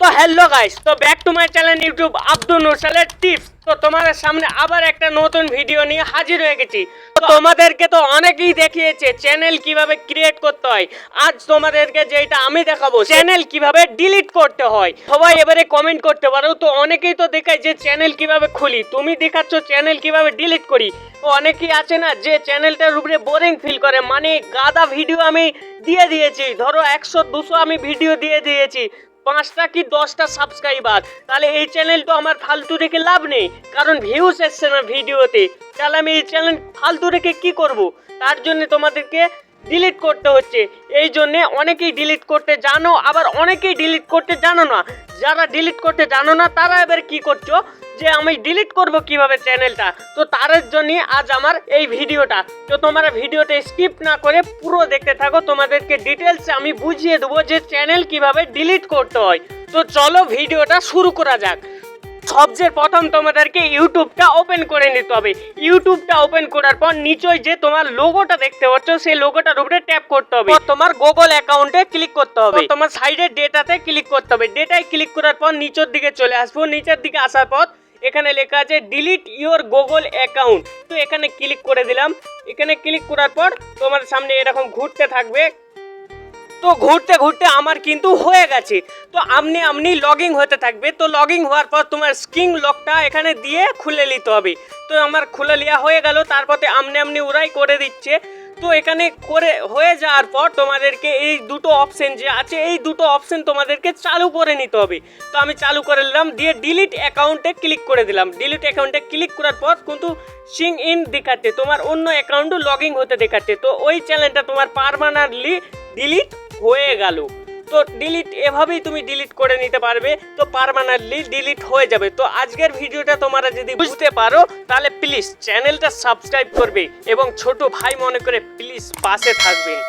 তো hello guys, তো back to my channel YouTube Abdul নুরসালের টিপস। তো তোমাদের সামনে আবার একটা নতুন ভিডিও নিয়ে হাজির হয়ে গেছি। তো তোমাদেরকে তো অনেকেই দেখিয়েছে চ্যানেল কিভাবে ক্রিয়েট করতে হয়। আজ তোমাদেরকে যেটা আমি দেখাবো চ্যানেল কিভাবে ডিলিট করতে হয়। সবাই এবারে কমেন্ট করতে পারো। তো অনেকেই তো দেখায় যে চ্যানেল কিভাবে খুলি, তুমি দেখাচ্ছ চ্যানেল কিভাবে ডিলিট করি। তো অনেকেই আছে না যে চ্যানেলটার উপরে বোরিং ফিল করে, মানে গাদা ভিডিও আমি দিয়ে দিয়েছি, ধরো 100-200 আমি ভিডিও দিয়ে দিয়েছি, 5টা কি 10টা সাবস্ক্রাইবার, তাহলে এই চ্যানেল তো আমার ফালতু রেখে লাভ নেই, কারণ ভিউজ এসছে না ভিডিওতে। তাহলে আমি এই চ্যানেল ফালতু রেখে কি করব? তার জন্য তোমাদেরকে ডিলিট করতে হচ্ছে। এই জন্যে অনেকেই ডিলিট করতে জানো, আবার অনেকেই ডিলিট করতে জানো না। যারা ডিলিট করতে জানো না তারা এবার কি করছো যে আমি ডিলিট করব কিভাবে চ্যানেলটা, তো তার জন্য আজ আমার এই ভিডিওটা। তো তোমরা ভিডিওটা স্কিপ না করে পুরো দেখতে থাকো, তোমাদেরকে ডিটেলসে আমি বুঝিয়ে দেবো যে চ্যানেল কিভাবে ডিলিট করতে হয়। তো চলো ভিডিওটা শুরু করা যাক। সবচেয়ে প্রথম তোমাদেরকে ইউটিউবটা ওপেন করে নিতে হবে। ইউটিউবটা ওপেন করার পর নিচয় যে তোমার লোগোটা দেখতে পাচ্ছ সেই লোগোটার উপরে ট্যাপ করতে হবে। তোমার গুগল অ্যাকাউন্টে ক্লিক করতে হবে, তোমার সাইডে ডেটাতে ক্লিক করতে হবে। ডেটায় ক্লিক করার পর নিচের দিকে চলে আসবো। নিচের দিকে আসার পর এখানে লেখা আছে ডিলিট ইওর গুগল অ্যাকাউন্ট, তো এখানে ক্লিক করে দিলাম। এখানে ক্লিক করার পর তোমার সামনে এরকম ঘুরতে থাকবে। তো ঘুরতে ঘুরতে আমার কিন্তু হয়ে গেছে। তো আপনি লগ ইন হতে থাকবে। তো লগ ইন হওয়ার পর তোমার স্ক্রিন লকটা এখানে দিয়ে খুলে নিতে হবে। তো আমার খুলে নেওয়া হয়ে গেল। তারপরে আপনি ওরাই করে দিচ্ছে। তো এখানে করে হয়ে যাওয়ার পর তোমাদেরকে এই দুটো অপশন যে আছে, এই দুটো অপশন তোমাদেরকে চালু করে নিতে হবে। তো আমি চালু করে নিলাম, দিয়ে ডিলিট অ্যাকাউন্টে ক্লিক করে দিলাম। ডিলিট অ্যাকাউন্টে ক্লিক করার পর কিন্তু সিং ইন দেখাচ্ছে, তোমার অন্য অ্যাকাউন্টও লগ ইন হতে দেখাচ্ছে। তো ওই চ্যানেলটা তোমার পার্মানেন্টলি ডিলিট হয়ে গেল। তো ডিলিট এভাবেই তুমি ডিলিট করে নিতে পারবে, তো পার্মানেন্টলি ডিলিট হয়ে যাবে। তো আজকের ভিডিওটা তোমরা যদি বুঝতে পারো তাহলে প্লিজ চ্যানেলটা সাবস্ক্রাইব করবে এবং ছোট ভাই মনে করে প্লিজ পাশে থাকবেন।